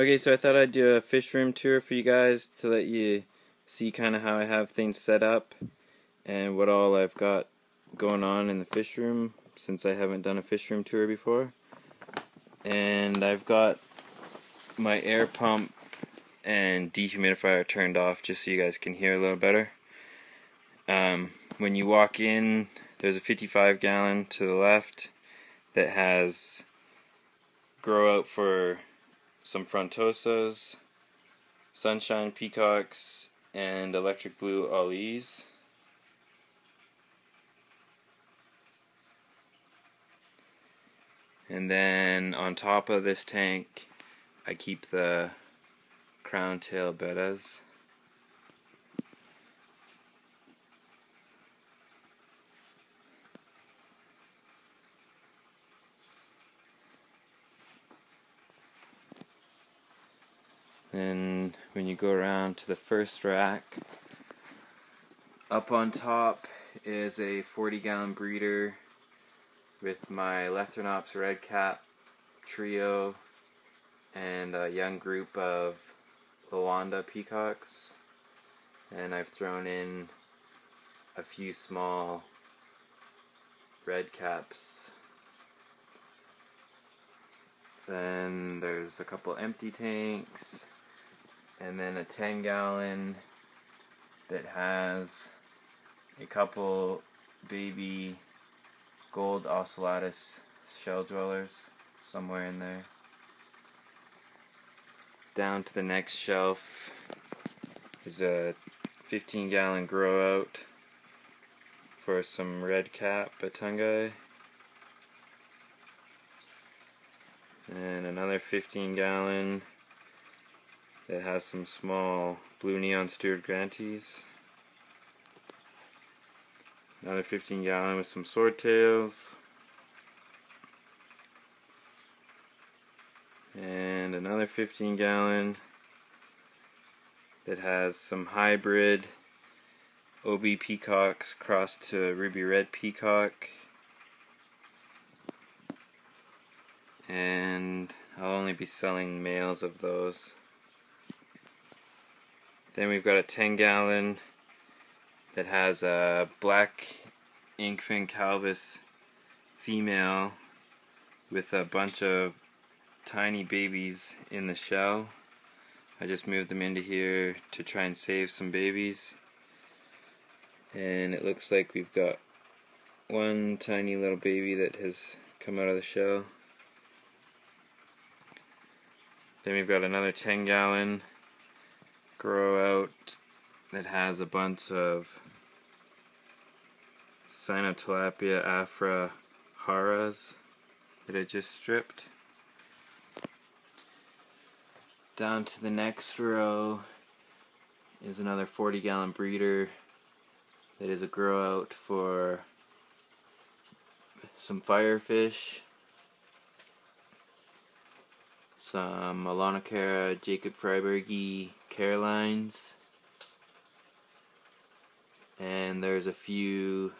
Okay, so I thought I'd do a fish room tour for you guys to let you see kind of how I have things set up and what all I've got going on in the fish room since I haven't done a fish room tour before. And I've got my air pump and dehumidifier turned off just so you guys can hear a little better. When you walk in, there's a 55-gallon to the left that has grow out for some frontosas, sunshine peacocks, and electric blue ollies. And then on top of this tank I keep the crown tail bettas. Then when you go around to the first rack, up on top is a 40-gallon breeder with my Lethrinops redcap trio and a young group of Lawanda peacocks, and I've thrown in a few small redcaps. Then there's a couple empty tanks, and then a 10-gallon that has a couple baby gold ocellatus shell dwellers somewhere in there. Down to the next shelf is a 15-gallon grow out for some redcap batungai, and another 15-gallon that has some small blue neon Stewart grantees. Another 15-gallon with some swordtails. And another 15-gallon that has some hybrid OB peacocks crossed to ruby red peacock. And I'll only be selling males of those. Then we've got a 10-gallon that has a black inkfin calvus female with a bunch of tiny babies in the shell. I just moved them into here to try and save some babies, and it looks like we've got one tiny little baby that has come out of the shell. Then we've got another 10-gallon grow out that has a bunch of Cynotilapia afra haras that I just stripped. Down to the next row is another 40-gallon breeder that is a grow out for some firefish, some Alanocara Jacob Freibergi Carolines, and there's a few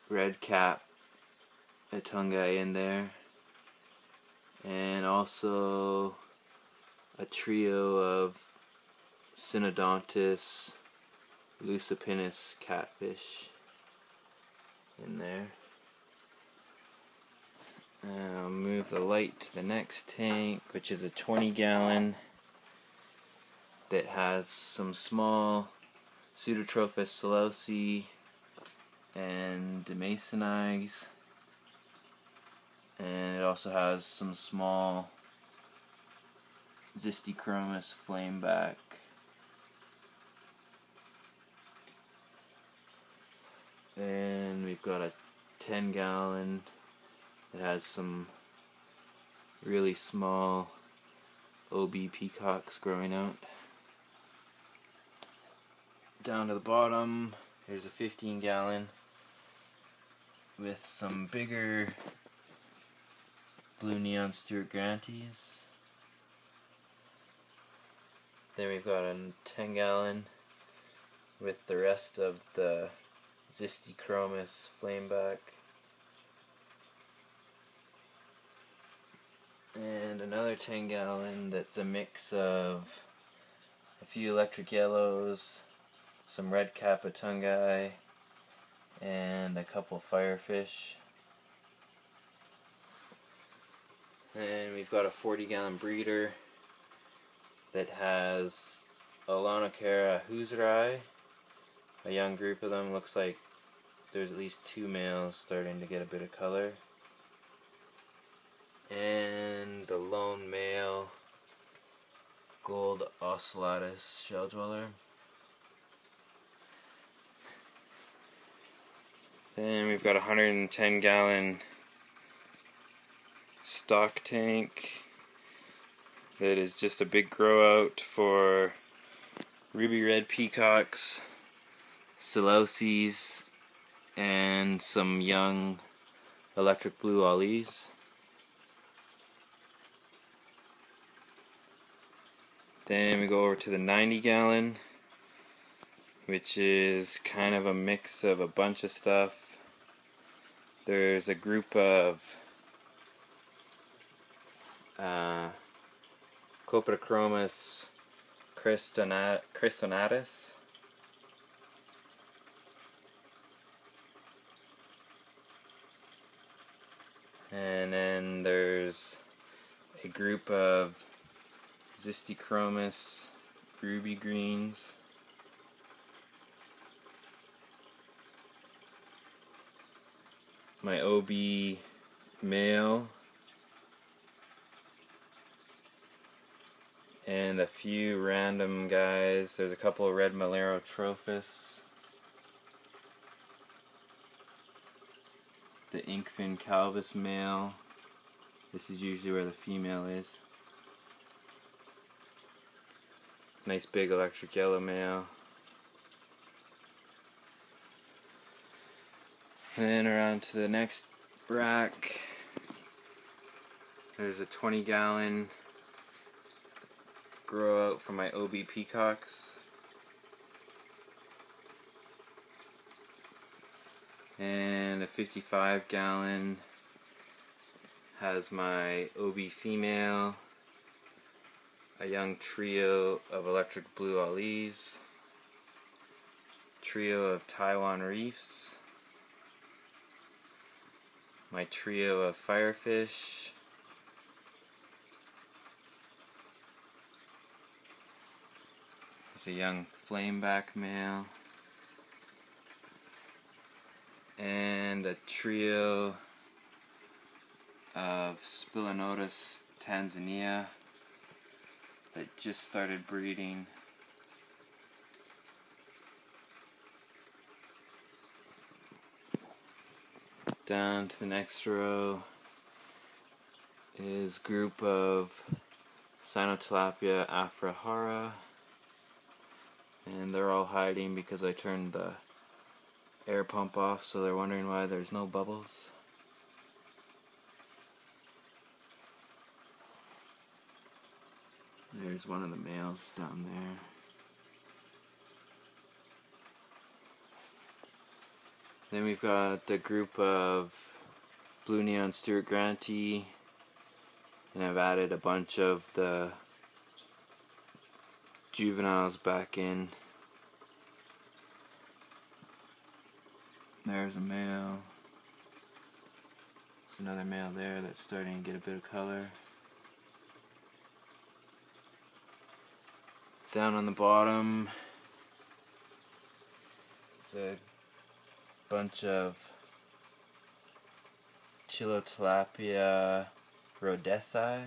redcap batungai in there, and also a trio of Synodontis lucipinus catfish in there. I'll move the light to the next tank, which is a 20-gallon that has some small Pseudotrophus solosii and Demasonides, and it also has some small Zystichromis flameback. And we've got a 10-gallon that has some really small OB peacocks growing out. Down to the bottom, there's a 15-gallon with some bigger blue neon Stewart grantees. Then we've got a 10-gallon with the rest of the Zystichromis flameback. And another 10-gallon that's a mix of a few electric yellows, some red capatungi, and a couple firefish. And we've got a 40-gallon breeder that has Alonocara hooseri, a young group of them. Looks like there's at least 2 males starting to get a bit of color. And the lone male gold ocellatus shell dweller. Then we've got a 110-gallon stock tank that is just a big grow out for ruby red peacocks, Seleuces, and some young electric blue ollies. Then we go over to the 90-gallon, which is kind of a mix of a bunch of stuff. There's a group of Copetochromis chrysonatus, and then there's a group of Zystichromis ruby greens, my OB male, and a few random guys. There's a couple of red Malarotrophus, the inkfin calvus male. This is usually where the female is. Nice big electric yellow male. And then around to the next rack, there's a 20-gallon grow out for my OB peacocks. And a 55-gallon has my OB female, a young trio of electric blue ollies, trio of Taiwan reefs, my trio of firefish, there's a young flameback male, and a trio of Spilinotus Tanzania that just started breeding. Down to the next row is a group of Cynotilapia afrahara, and they're all hiding because I turned the air pump off, so they're wondering why there's no bubbles. There's one of the males down there. Then we've got a group of Blue Neon Stuart Grantee, and I've added a bunch of the juveniles back in. There's a male. There's another male there that's starting to get a bit of color. Down on the bottom is a bunch of Chilotilapia rhodesi.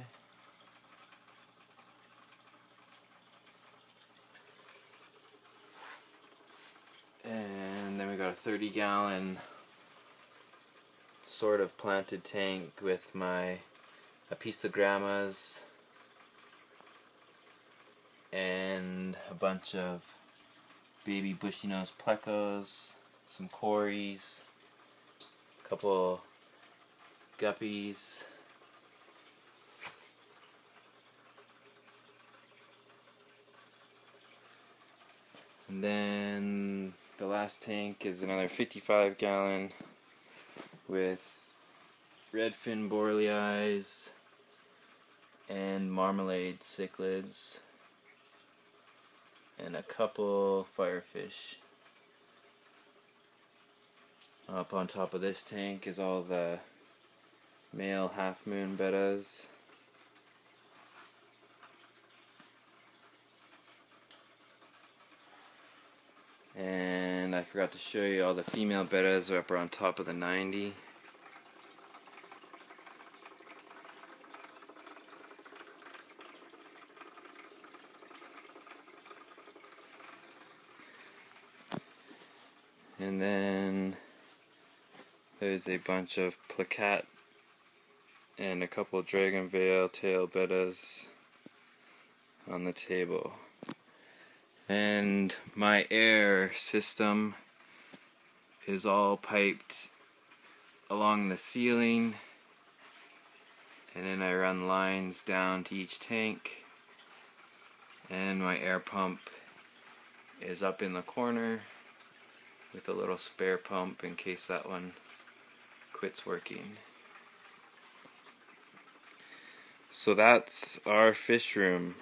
And then we got a 30-gallon sort of planted tank with my apistogrammas and a bunch of baby bushy-nosed plecos, some cories, a couple guppies, and then the last tank is another 55-gallon with redfin borleis, and marmalade cichlids and a couple firefish. Up on top of this tank is all the male half-moon bettas. And I forgot to show you all the female bettas are up on top of the 90. And then there's a bunch of placat and a couple dragon veil tail bettas on the table. And my air system is all piped along the ceiling, and then I run lines down to each tank, and my air pump is up in the corner with a little spare pump in case that one quits working. So that's our fish room.